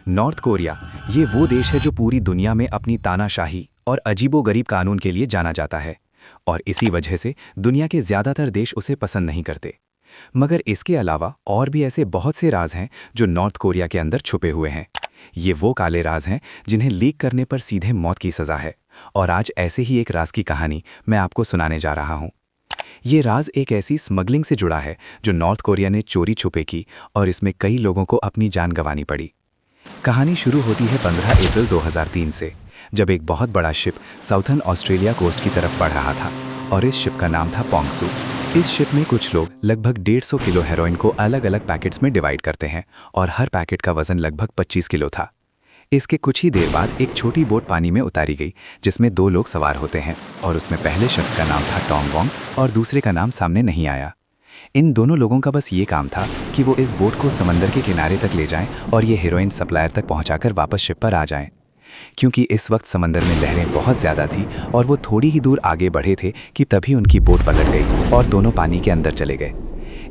North Korea ये वो देश है जो पूरी दुनिया में अपनी तानाशाही और अजीबोगरीब कानून के लिए जाना जाता है और इसी वजह से दुनिया के ज़्यादातर देश उसे पसंद नहीं करते। मगर इसके अलावा और भी ऐसे बहुत से राज हैं जो नॉर्थ कोरिया के अंदर छुपे हुए हैं। ये वो काले राज हैं जिन्हें लीक करने पर सीधे मौत की सज़ा है। और आज ऐसे ही एक राज की कहानी मैं आपको सुनाने जा रहा हूँ। ये राज एक ऐसी स्मगलिंग से जुड़ा है जो नॉर्थ कोरिया ने चोरी छुपे की और इसमें कई लोगों को अपनी जान गंवानी पड़ी। कहानी शुरू होती है 15 अप्रैल 2003 से, जब एक बहुत बड़ा शिप साउथर्न ऑस्ट्रेलिया कोस्ट की तरफ बढ़ रहा था और इस शिप का नाम था पोंगसू। इस शिप में कुछ लोग लगभग 150 किलो हेरोइन को अलग अलग पैकेट्स में डिवाइड करते हैं और हर पैकेट का वजन लगभग 25 किलो था। इसके कुछ ही देर बाद एक छोटी बोट पानी में उतारी गई जिसमें 2 लोग सवार होते हैं और उसमें पहले शख्स का नाम था टोंग वोंग और दूसरे का नाम सामने नहीं आया। इन दोनों लोगों का बस ये काम था कि वो इस बोट को समंदर के किनारे तक ले जाएं और ये हेरोइन सप्लायर तक पहुंचाकर वापस शिप पर आ जाएं। क्योंकि इस वक्त समंदर में लहरें बहुत ज़्यादा थी और वो थोड़ी ही दूर आगे बढ़े थे कि तभी उनकी बोट पलट गई और दोनों पानी के अंदर चले गए।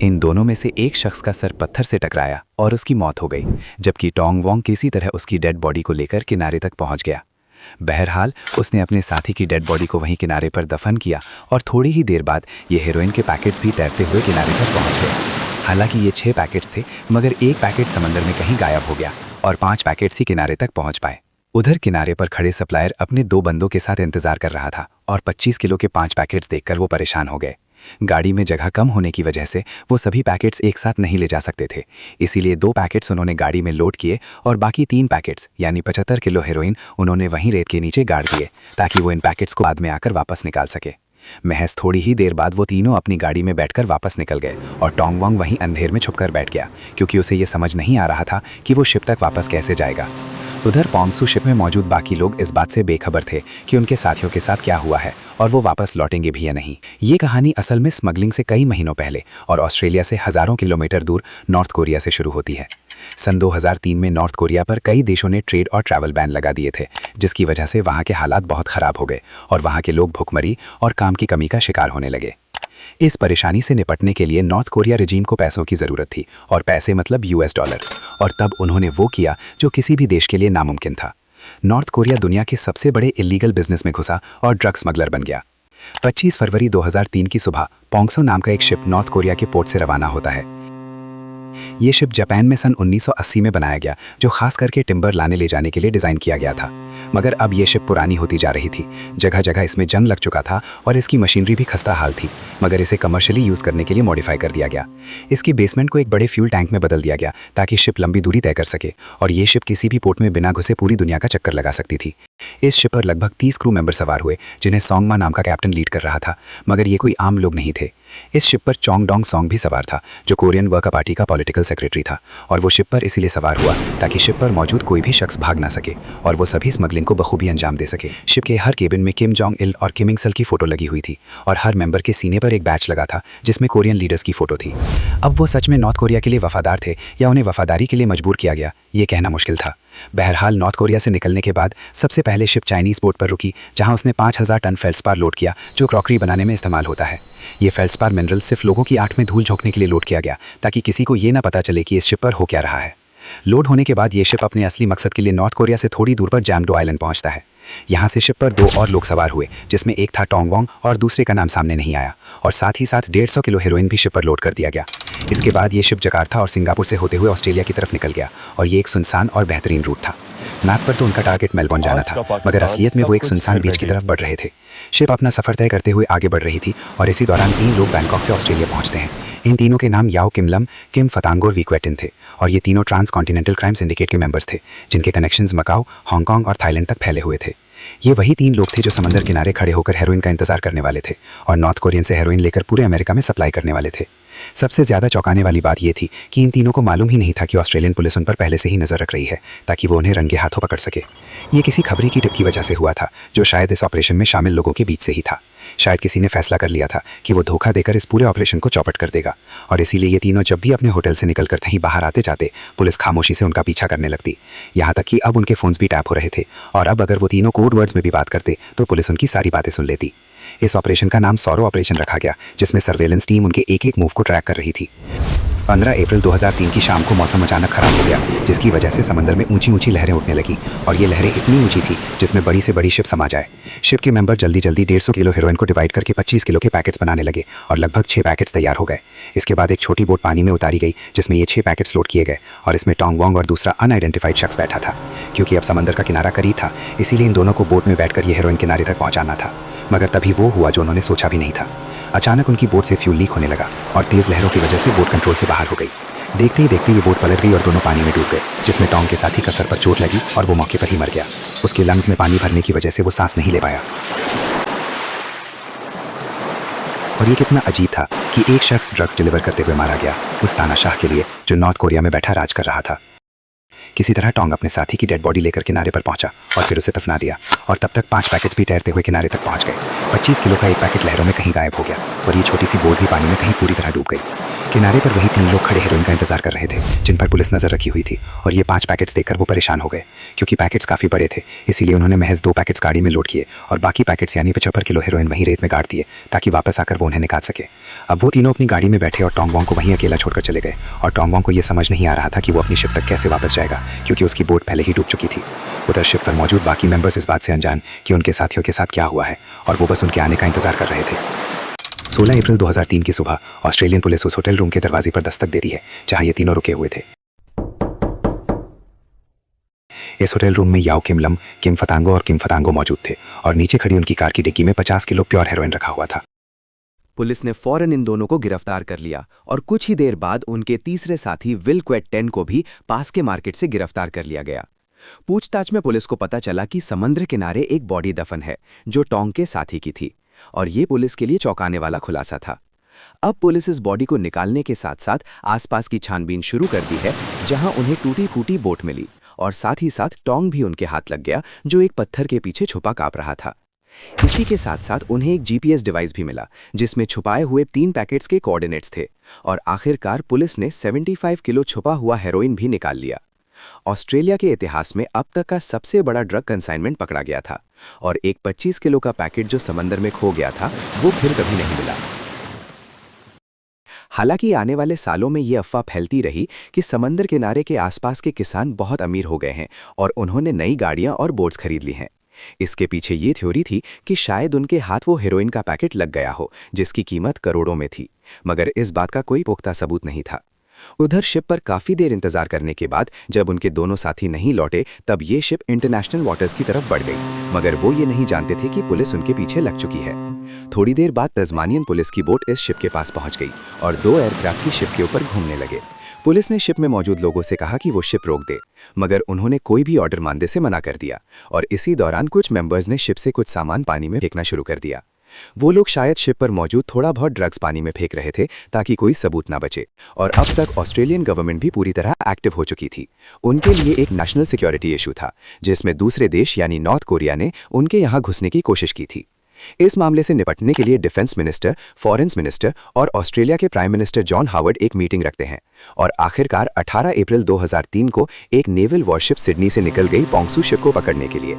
इन दोनों में से एक शख्स का सर पत्थर से टकराया और उसकी मौत हो गई, जबकि टोंग वोंग किसी तरह उसकी डेड बॉडी को लेकर किनारे तक पहुंच गया। बहरहाल उसने अपने साथी की डेड बॉडी को वहीं किनारे पर दफन किया और थोड़ी ही देर बाद ये हेरोइन के पैकेट्स भी तैरते हुए किनारे पर पहुंच गए। हालांकि ये 6 पैकेट्स थे, मगर एक पैकेट समंदर में कहीं गायब हो गया और 5 पैकेट्स ही किनारे तक पहुंच पाए। उधर किनारे पर खड़े सप्लायर अपने 2 बंदों के साथ इंतजार कर रहा था और 25 किलो के 5 पैकेट्स देखकर वो परेशान हो गए। गाड़ी में जगह कम होने की वजह से वो सभी पैकेट्स एक साथ नहीं ले जा सकते थे, इसीलिए 2 पैकेट्स उन्होंने गाड़ी में लोड किए और बाकी 3 पैकेट्स यानी 75 किलो हेरोइन उन्होंने वहीं रेत के नीचे गाड़ दिए ताकि वो इन पैकेट्स को बाद में आकर वापस निकाल सके। महज थोड़ी ही देर बाद वो तीनों अपनी गाड़ी में बैठकर वापस निकल गए और टोंग वोंग वहीं अंधेर में छुपकर बैठ गया, क्योंकि उसे ये समझ नहीं आ रहा था कि वो शिप तक वापस कैसे जाएगा। उधर पोंगसू शिप में मौजूद बाकी लोग इस बात से बेखबर थे कि उनके साथियों के साथ क्या हुआ है और वो वापस लौटेंगे भी या नहीं। ये कहानी असल में स्मगलिंग से कई महीनों पहले और ऑस्ट्रेलिया से हज़ारों किलोमीटर दूर नॉर्थ कोरिया से शुरू होती है। सन 2003 में नॉर्थ कोरिया पर कई देशों ने ट्रेड और ट्रैवल बैन लगा दिए थे, जिसकी वजह से वहाँ के हालात बहुत ख़राब हो गए और वहाँ के लोग भुखमरी और काम की कमी का शिकार होने लगे। इस परेशानी से निपटने के लिए नॉर्थ कोरिया रिजीम को पैसों की ज़रूरत थी, और पैसे मतलब US डॉलर, और तब उन्होंने वो किया जो किसी भी देश के लिए नामुमकिन था। नॉर्थ कोरिया दुनिया के सबसे बड़े इलीगल बिजनेस में घुसा और ड्रग स्मगलर बन गया। 25 फरवरी 2003 की सुबह पोंगसू नाम का एक शिप नॉर्थ कोरिया के पोर्ट से रवाना होता है। ये शिप जापान में सन 1980 में बनाया गया, जो खास करके टिम्बर लाने ले जाने के लिए डिज़ाइन किया गया था। मगर अब ये शिप पुरानी होती जा रही थी, जगह जगह इसमें जंग लग चुका था और इसकी मशीनरी भी खस्ता हाल थी, मगर इसे कमर्शियली यूज़ करने के लिए मॉडिफाई कर दिया गया। इसकी बेसमेंट को एक बड़े फ्यूल टैंक में बदल दिया गया ताकि शिप लंबी दूरी तय कर सके और ये शिप किसी भी पोर्ट में बिना घुसे पूरी दुनिया का चक्कर लगा सकती थी। इस शिप पर लगभग 30 क्रू मेंबर सवार हुए, जिन्हें सोंगमा नाम का कैप्टन लीड कर रहा था, मगर ये कोई आम लोग नहीं थे। इस शिप पर चोंग डोंग सोंग भी सवार था, जो कोरियन वर्कर पार्टी का पॉलिटिकल सेक्रेटरी था, और वो शिप पर इसीलिए सवार हुआ ताकि शिप पर मौजूद कोई भी शख्स भाग ना सके और वो सभी स्मगलिंग को बखूबी अंजाम दे सके। शिप के हर केबिन में किम जोंग इल और किम इंग सल की फोटो लगी हुई थी और हर मेंबर के सीने पर एक बैच लगा था जिसमें कोरियन लीडर्स की फोटो थी। अब वो सच में नॉर्थ कोरिया के लिए वफादार थे या उन्हें वफादारी के लिए मजबूर किया गया, ये कहना मुश्किल था। बहरहाल नॉर्थ कोरिया से निकलने के बाद सबसे पहले शिप चाइनीज़ पोर्ट पर रुकी, जहां उसने 5000 टन फेल्सपार लोड किया, जो क्रॉकरी बनाने में इस्तेमाल होता है। ये फेल्सपार मिनरल सिर्फ लोगों की आंख में धूल झोंकने के लिए लोड किया गया ताकि किसी को ये ना पता चले कि इस शिप पर हो क्या रहा है। लोड होने के बाद ये शिप अपने असली मकसद के लिए नॉर्थ कोरिया से थोड़ी दूर पर जैमडो आइलैंड पहुंचता है। यहाँ से शिप पर 2 और लोग सवार हुए, जिसमें एक था टोंग वोंग और दूसरे का नाम सामने नहीं आया, और साथ ही साथ 150 किलो हेरोइन भी शिप पर लोड कर दिया गया। इसके बाद ये शिप जकार्ता और सिंगापुर से होते हुए ऑस्ट्रेलिया की तरफ निकल गया और ये एक सुनसान और बेहतरीन रूट था। मैप पर तो उनका टारगेट मेलबोर्न जाना था, मगर असलियत में वो एक सुनसान बीच की तरफ बढ़ रहे थे। शिप अपना सफर तय करते हुए आगे बढ़ रही थी और इसी दौरान 3 लोग बैंकॉक से ऑस्ट्रेलिया पहुंचते हैं। इन तीनों के नाम याओ किम लम, किम फतांग और वीक्वेटिन थे और ये तीनों ट्रांस कॉन्टिनेंटल क्राइम सिंडिकेट के मेंबर्स थे, जिनके कनेक्शंस मकाओ, हांगकांग और थाईलैंड तक फैले हुए थे। ये वही 3 लोग थे जो समंदर किनारे खड़े होकर हेरोइन का इंतजार करने वाले थे और नॉर्थ कोरियन से हेरोइन लेकर पूरे अमेरिका में सप्लाई करने वाले थे। सबसे ज़्यादा चौंकाने वाली बात यह थी कि इन तीनों को मालूम ही नहीं था कि ऑस्ट्रेलियन पुलिस उन पर पहले से ही नज़र रख रही है ताकि वो उन्हें रंगे हाथों पकड़ सके। ये किसी खबरी की टिप की वजह से हुआ था, जो शायद इस ऑपरेशन में शामिल लोगों के बीच से ही था। शायद किसी ने फैसला कर लिया था कि वो धोखा देकर इस पूरे ऑपरेशन को चौपट कर देगा, और इसीलिए ये तीनों जब भी अपने होटल से निकलकर कहीं बाहर आते जाते, पुलिस खामोशी से उनका पीछा करने लगती। यहाँ तक कि अब उनके फ़ोन्स भी टैप हो रहे थे और अब अगर वो तीनों कोड वर्ड्स में भी बात करते तो पुलिस उनकी सारी बातें सुन लेती। इस ऑपरेशन का नाम सौरो ऑपरेशन रखा गया, जिसमें सर्वेलेंस टीम उनके एक एक मूव को ट्रैक कर रही थी। 15 अप्रैल 2003 की शाम को मौसम अचानक खराब हो गया, जिसकी वजह से समंदर में ऊंची ऊंची लहरें उठने लगी और ये लहरें इतनी ऊंची थी जिसमें बड़ी से बड़ी शिप समा जाए। शिप के मेंबर जल्दी जल्दी 150 किलो हेरोइन को डिवाइड करके 25 किलो के पैकेट्स बनाने लगे और लगभग 6 पैकेट्स तैयार हो गए। इसके बाद एक छोटी बोट पानी में उतारी गई जिसमें ये 6 पैकेट्स लोड किए गए और इसमें टोंग वोंग और दूसरा अनआइडेंटिफाइड शख्स बैठा था। क्योंकि अब समंदर का किनारा करीब था, इसीलिए इन दोनों को बोट में बैठकर ये हेरोइन किनारे तक पहुंचाना था। मगर तभी वो हुआ जो उन्होंने सोचा भी नहीं था। अचानक उनकी बोट से फ्यूल लीक होने लगा और तेज लहरों की वजह से बोट कंट्रोल से बाहर हो गई। देखते ही देखते ये बोट पलट गई और दोनों पानी में डूब गए, जिसमें टोंग के साथी का सर पर चोट लगी और वो मौके पर ही मर गया। उसके लंग्स में पानी भरने की वजह से वो सांस नहीं ले पाया। और ये कितना अजीब था कि एक शख्स ड्रग्स डिलीवर करते हुए मारा गया उस तानाशाह के लिए जो नॉर्थ कोरिया में बैठा राज कर रहा था। किसी तरह टोंग अपने साथी की डेड बॉडी लेकर किनारे पर पहुंचा और फिर उसे दफना दिया और तब तक 5 पैकेट्स भी तैरते हुए किनारे तक पहुंच गए। 25 किलो का एक पैकेट लहरों में कहीं गायब हो गया और ये छोटी सी बोट भी पानी में कहीं पूरी तरह डूब गई। किनारे पर वही 3 लोग खड़े हेरोइन का इंतजार कर रहे थे जिन पर पुलिस नजर रखी हुई थी और ये 5 पैकेट्स देखकर वो परेशान हो गए। क्योंकि पैकेट्स काफ़ी बड़े थे, इसीलिए उन्होंने महज 2 पैकेट्स गाड़ी में लोड किए और बाकी पैकेट्स यानी 75 किलो हेरोइन वहीं रेत में गाड़ दिए ताकि वापस आकर वो उन्हें निकाल सके। अब वो तीनों अपनी गाड़ी में बैठे और टोंग वोंग को वहीं अकेला छोड़कर चले गए और टोंग वोंग को ये समझ नहीं आ रहा था कि वो अपनी शिप तक कैसे वापस जाएगा, क्योंकि उसकी बोट पहले ही डूब चुकी थी। उधर शिप पर मौजूद बाकी मेंबर्स इस बात से अनजान कि उनके साथियों के साथ क्या हुआ है और वो बस उनके आने का इंतजार कर रहे थे। 16 अप्रैल 2003 की सुबह ऑस्ट्रेलियन पुलिस उस होटल रूम के दरवाजे पर दस्तक देती है जहां ये तीनों रुके हुए थे। इस होटल रूम में याओ किम लम, किम फतांगो और किम फतांगो मौजूद थे और नीचे खड़ी उनकी कार की डिक्की में 50 किलो प्योर हेरोइन रखा हुआ था। पुलिस ने फौरन इन दोनों को गिरफ्तार कर लिया और कुछ ही देर बाद उनके तीसरे साथी विल क्वेट 10 को भी पास के मार्केट से गिरफ्तार कर लिया गया। पूछताछ में पुलिस को पता चला कि समुद्र किनारे एक बॉडी दफन है जो टोंग के साथी की थी और ये पुलिस के लिए चौंकाने वाला खुलासा था। अब पुलिस इस बॉडी को निकालने के साथ साथ आसपास की छानबीन शुरू कर दी है, जहां उन्हें टूटी फूटी बोट मिली और साथ ही साथ टोंग भी उनके हाथ लग गया जो एक पत्थर के पीछे छुपा कांप रहा था। इसी के साथ साथ उन्हें एक जीपीएस डिवाइस भी मिला जिसमें छुपाए हुए 3 पैकेट्स के कोऑर्डिनेट्स थे और आखिरकार पुलिस ने 75 किलो छुपा हुआ हेरोइन भी निकाल लिया। ऑस्ट्रेलिया के इतिहास में अब तक का सबसे बड़ा ड्रग कंसाइनमेंट पकड़ा गया था और एक 25 किलो का पैकेट जो समंदर में खो गया था वो फिर कभी नहीं मिला। हालांकि आने वाले सालों में ये अफवाह फैलती रही कि समंदर किनारे के आसपास के किसान बहुत अमीर हो गए हैं और उन्होंने नई गाड़ियां और बोट्स खरीद ली हैं। इसके पीछे ये थ्योरी थी कि शायद उनके हाथ वो हेरोइन का पैकेट लग गया हो जिसकी कीमत करोड़ों में थी, मगर इस बात का कोई पुख्ता सबूत नहीं था। उधर शिप पर काफी देर इंतजार करने के बाद जब उनके दोनों साथी नहीं लौटे तब ये शिप इंटरनेशनल वाटर्स की तरफ बढ़ गई, मगर वो ये नहीं जानते थे कि पुलिस उनके पीछे लग चुकी है। थोड़ी देर बाद तस्मानियन पुलिस की बोट इस शिप के पास पहुंच गई और 2 एयरक्राफ्ट की शिप के ऊपर घूमने लगे। पुलिस ने शिप में मौजूद लोगों से कहा कि वो शिप रोक दे, मगर उन्होंने कोई भी ऑर्डर मानने से मना कर दिया और इसी दौरान कुछ मेंबर्स ने शिप से कुछ सामान पानी में फेंकना शुरू कर दिया। वो लोग शायद शिप पर मौजूद थोड़ा बहुत ड्रग्स पानी में फेंक रहे थे ताकि कोई सबूत ना बचे और अब तक ऑस्ट्रेलियन गवर्नमेंट भी पूरी तरह एक्टिव हो चुकी थी। उनके लिए एक नेशनल सिक्योरिटी इशू था जिसमें दूसरे देश यानी नॉर्थ कोरिया ने उनके यहाँ घुसने की कोशिश की थी। इस मामले से निपटने के लिए डिफेंस मिनिस्टर, फॉरेन मिनिस्टर और ऑस्ट्रेलिया के प्राइम मिनिस्टर जॉन हावर्ड एक मीटिंग रखते हैं और आखिरकार 18 अप्रैल 2003 को एक नेवल वॉरशिप सिडनी से निकल गई पोंगसू शिप को पकड़ने के लिए।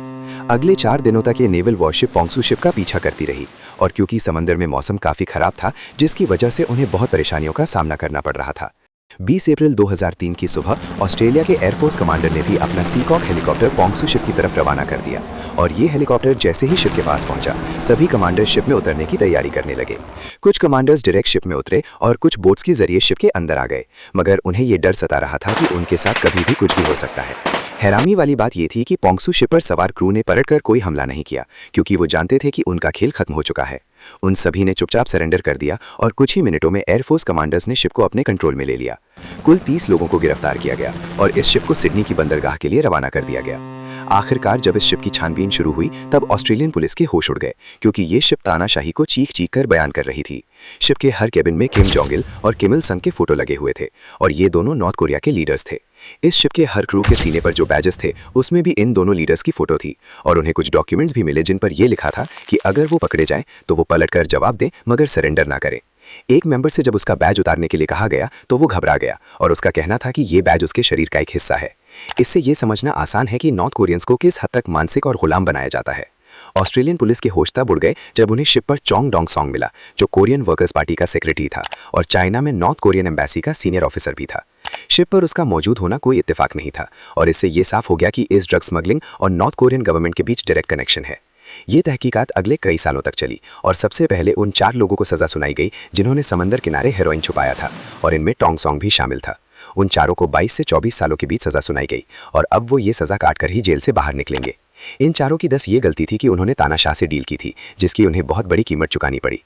अगले 4 दिनों तक ये नेवल वॉरशिप पोंगसू शिप का पीछा करती रही और क्योंकि समंदर में मौसम काफी खराब था जिसकी वजह से उन्हें बहुत परेशानियों का सामना करना पड़ रहा था। 20 अप्रैल 2003 की सुबह ऑस्ट्रेलिया के एयरफोर्स कमांडर ने भी अपना सीकॉक हेलीकॉप्टर पोंगसू शिप की तरफ रवाना कर दिया और ये हेलीकॉप्टर जैसे ही शिप के पास पहुंचा सभी कमांडर शिप में उतरने की तैयारी करने लगे। कुछ कमांडर्स डायरेक्ट शिप में उतरे और कुछ बोट्स के जरिए शिप के अंदर आ गए, मगर उन्हें ये डर सता रहा था कि उनके साथ कभी भी कुछ भी हो सकता है। हैरानी वाली बात यह थी कि पोंगसू शिप पर सवार क्रू ने पलटकर कोई हमला नहीं किया क्योंकि वो जानते थे कि उनका खेल खत्म हो चुका है। उन सभी ने चुपचाप सरेंडर कर दिया और कुछ ही मिनटों में एयरफोर्स कमांडर्स ने शिप को अपने कंट्रोल में ले लिया। कुल 30 लोगों को गिरफ्तार किया गया और इस शिप को सिडनी की बंदरगाह के लिए रवाना कर दिया गया। आखिरकार जब इस शिप की छानबीन शुरू हुई तब ऑस्ट्रेलियन पुलिस के होश उड़ गए क्योंकि ये शिप तानाशाही को चीख चीख कर बयान कर रही थी। शिप के हर केबिन में किम जोंग इल और किम इल संग के फोटो लगे हुए थे और ये दोनों नॉर्थ कोरिया के लीडर्स थे। इस शिप के हर क्रू के सीने पर जो बैजेस थे उसमें भी इन दोनों लीडर्स की फोटो थी और उन्हें कुछ डॉक्यूमेंट्स भी मिले जिन पर यह लिखा था कि अगर वो पकड़े जाएं तो वो पलटकर जवाब दें मगर सरेंडर ना करें। एक मेंबर से जब उसका बैज उतारने के लिए कहा गया तो वो घबरा गया और उसका कहना था कि ये बैज उसके शरीर का एक हिस्सा है। इससे ये समझना आसान है कि नॉर्थ कोरियंस को किस हद तक मानसिक और गुलाम बनाया जाता है। ऑस्ट्रेलियन पुलिस के होश तब उड़ गए जब उन्हें शिप पर चोंग डोंग सॉन्ग मिला, जो कोरियन वर्कर्स पार्टी का सेक्रेटरी था और चाइना में नॉर्थ कोरियन एम्बेसी का सीनियर ऑफिसर भी था। शिप पर उसका मौजूद होना कोई इत्तेफाक नहीं था और इससे ये साफ हो गया कि इस ड्रग स्मगलिंग और नॉर्थ कोरियन गवर्नमेंट के बीच डायरेक्ट कनेक्शन है। ये तहकीकात अगले कई सालों तक चली और सबसे पहले उन 4 लोगों को सजा सुनाई गई जिन्होंने समंदर किनारे हेरोइन छुपाया था और इनमें टोंग सॉन्ग भी शामिल था। उन चारों को 22 से 24 सालों के बीच सजा सुनाई गई और अब वो ये सजा काटकर ही जेल से बाहर निकलेंगे। इन चारों की 10 ये गलती थी कि उन्होंने तानाशाह से डील की थी, जिसकी उन्हें बहुत बड़ी कीमत चुकानी पड़ी।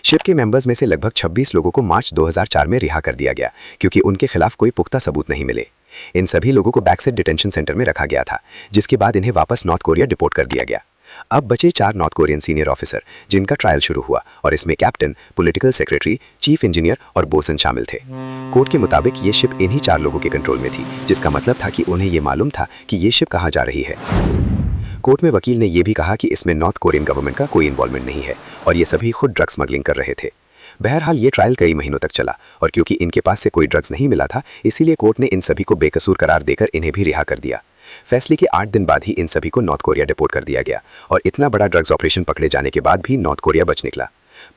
शिप के मेंबर्स में से लगभग 26 लोगों को मार्च 2004 में रिहा कर दिया गया क्योंकि उनके खिलाफ कोई पुख्ता सबूत नहीं मिले। इन सभी लोगों को बैकसेट डिटेंशन सेंटर में रखा गया था, जिसके बाद इन्हें वापस नॉर्थ कोरिया डिपोर्ट कर दिया गया। अब बचे 4 नॉर्थ कोरियन सीनियर ऑफिसर जिनका ट्रायल शुरू हुआ और इसमें captain, political secretary, chief engineer और बोसन शामिल थे। कोर्ट के मुताबिक ये शिप इन्हीं 4 लोगों के कंट्रोल में थी, जिसका मतलब था कि उन्हें ये मालूम था कि ये शिप कहाँ जा रही है। कोर्ट में वकील ने यह भी कहा कि इसमें नॉर्थ कोरियन गवर्नमेंट का कोई इन्वॉल्वमेंट नहीं है और ये सभी खुद ड्रग स्मगलिंग कर रहे थे। बहरहाल ये ट्रायल कई महीनों तक चला और क्योंकि इनके पास से कोई ड्रग्स नहीं मिला था, इसीलिए कोर्ट ने इन सभी को बेकसूर करार देकर इन्हें भी रिहा कर दिया। फैसले के 8 दिन बाद ही इन सभी को नॉर्थ कोरिया डिपोर्ट कर दिया गया और इतना बड़ा ड्रग्स ऑपरेशन पकड़े जाने के बाद भी नॉर्थ कोरिया बच निकला।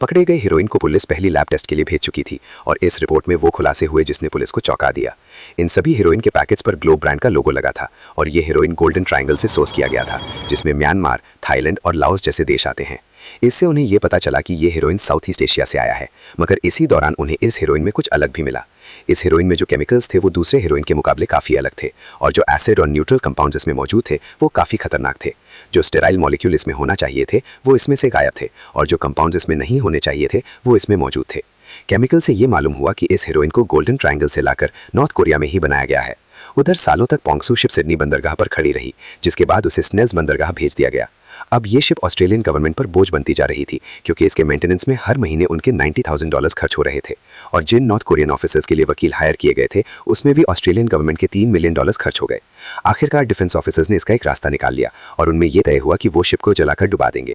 पकड़े गए हीरोइन को पुलिस पहली लैब टेस्ट के लिए भेज चुकी थी और इस रिपोर्ट में वो खुलासे हुए जिसने पुलिस को चौंका दिया। इन सभी हीरोइन के पैकेट्स पर ग्लोब ब्रांड का लोगो लगा था और ये हीरोइन गोल्डन ट्रायंगल से सोर्स किया गया था, जिसमें म्यांमार, थाईलैंड और लाओस जैसे देश आते हैं। इससे उन्हें यह पता चला कि ये हीरोइन साउथ ईस्ट एशिया से आया है, मगर इसी दौरान उन्हें इस हीरोइन में कुछ अलग भी मिला। इस हीरोइन में जो केमिकल्स थे वो दूसरे हीरोइन के मुकाबले काफ़ी अलग थे और जो एसिड और न्यूट्रल कंपाउंड्स इसमें मौजूद थे वो काफ़ी खतरनाक थे। जो स्टेराइल मॉलिक्यूल इसमें होना चाहिए थे वो इसमें से गायब थे और जो कंपाउंड्स इसमें नहीं होने चाहिए थे वो इसमें मौजूद थे। केमिकल से ये मालूम हुआ कि इस हीरोइन को गोल्डन ट्रायंगल से लाकर नॉर्थ कोरिया में ही बनाया गया है। उधर सालों तक पोंगसू शिप सिडनी बंदरगाह पर खड़ी रही, जिसके बाद उसे स्नेल्स बंदरगाह भेज दिया गया। अब ये शिप ऑस्ट्रेलियन गवर्नमेंट पर बोझ बनती जा रही थी क्योंकि इसके मेंटेनेंस में हर महीने उनके $90,000 खर्च हो रहे थे और जिन नॉर्थ कोरियन ऑफिसर्स के लिए वकील हायर किए गए थे उसमें भी ऑस्ट्रेलियन गवर्नमेंट के $3 मिलियन खर्च हो गए। आखिरकार डिफेंस ऑफिसर्स ने इसका एक रास्ता निकाल लिया और उनमें यह तय हुआ कि वो शिप को जलाकर डुबा देंगे।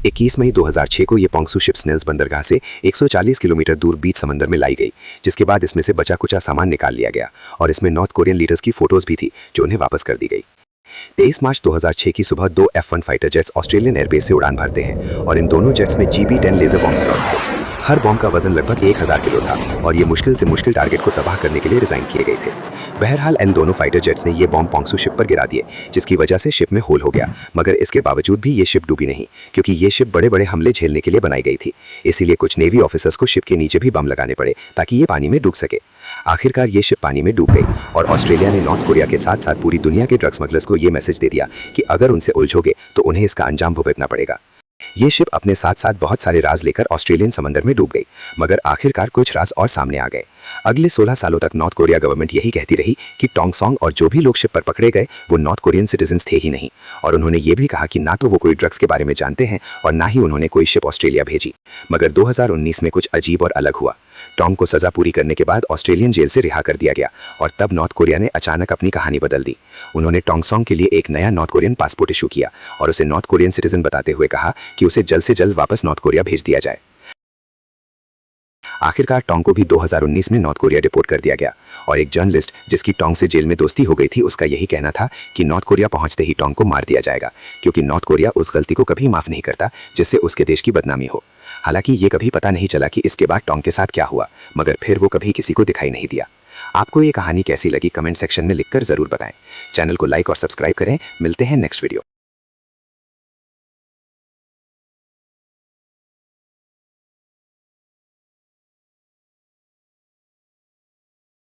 21 मई 2006 को ये पोंगसू शिप स्नेल्स बंदरगाह से 140 किलोमीटर दूर बीच समंदर में लाई गई, जिसके बाद इसमें से बचा कुचा सामान निकाल लिया गया और इसमें नॉर्थ कोरियन लीडर्स की फोटोज भी थी जो उन्हें वापस कर दी गई। 23 मार्च 2006 की सुबह 2 F-1 fighter jets Australian airbase से उड़ान भरते हैं और इन दोनों जेट्स में GB-10 लेजर बॉम्ब स्लॉट थे। हर बॉम्ब का वजन लगभग 1000 किलो था और ये मुश्किल से मुश्किल टारगेट को तबाह करने के लिए डिजाइन किए गए थे। बहरहाल इन दोनों फाइटर जेट्स ने ये बॉम्ब पोंगसू शिप पर गिरा दिए, जिसकी वजह से शिप में होल हो गया, मगर इसके बावजूद भी ये शिप डूबी नहीं क्योंकि ये शिप बड़े बड़े हमले झेलने के लिए बनाई गई थी। इसीलिए कुछ नेवी ऑफिसर्स को शिप के नीचे भी बम लगाने पड़े ताकि ये पानी में डूब सके। आखिरकार ये शिप पानी में डूब गई और ऑस्ट्रेलिया ने नॉर्थ कोरिया के साथ साथ पूरी दुनिया के ड्रग स्मगलर्स को ये मैसेज दे दिया कि अगर उनसे उलझोगे तो उन्हें इसका अंजाम भुगतना पड़ेगा। ये शिप अपने साथ साथ बहुत सारे राज लेकर ऑस्ट्रेलियन समंदर में डूब गई, मगर आखिरकार कुछ राज और सामने आ गए। अगले 16 सालों तक नॉर्थ कोरिया गवर्नमेंट यही कहती रही कि टोंग सॉन्ग और जो भी लोग शिप पर पकड़े गए वो नॉर्थ कोरियन सिटीजन्स थे ही नहीं, और उन्होंने ये भी कहा कि ना तो वो कोई ड्रग्स के बारे में जानते हैं और ना ही उन्होंने कोई शिप ऑस्ट्रेलिया भेजी। मगर 2019 में कुछ अजीब और अलग हुआ। टोंग को सजा पूरी करने के बाद ऑस्ट्रेलियन जेल से रिहा कर दिया गया और तब नॉर्थ कोरिया ने अचानक अपनी कहानी बदल दी। उन्होंने टोंग सॉन्ग के लिए एक नया नॉर्थ कोरियन पासपोर्ट इशू किया और उसे नॉर्थ कोरियन सिटीजन बताते हुए कहा कि उसे जल्द से जल्द वापस नॉर्थ कोरिया भेज दिया जाए। आखिरकार टोंग को भी 2019 में नॉर्थ कोरिया डिपोर्ट कर दिया गया और एक जर्नलिस्ट जिसकी टोंग से जेल में दोस्ती हो गई थी उसका यही कहना था कि नॉर्थ कोरिया पहुंचते ही टोंग को मार दिया जाएगा क्योंकि नॉर्थ कोरिया उस गलती को कभी माफ नहीं करता जिससे उसके देश की बदनामी हो। हालांकि ये कभी पता नहीं चला कि इसके बाद टोंग के साथ क्या हुआ, मगर फिर वो कभी किसी को दिखाई नहीं दिया। आपको ये कहानी कैसी लगी कमेंट सेक्शन में लिखकर जरूर बताएं। चैनल को लाइक और सब्सक्राइब करें। मिलते हैं नेक्स्ट वीडियो।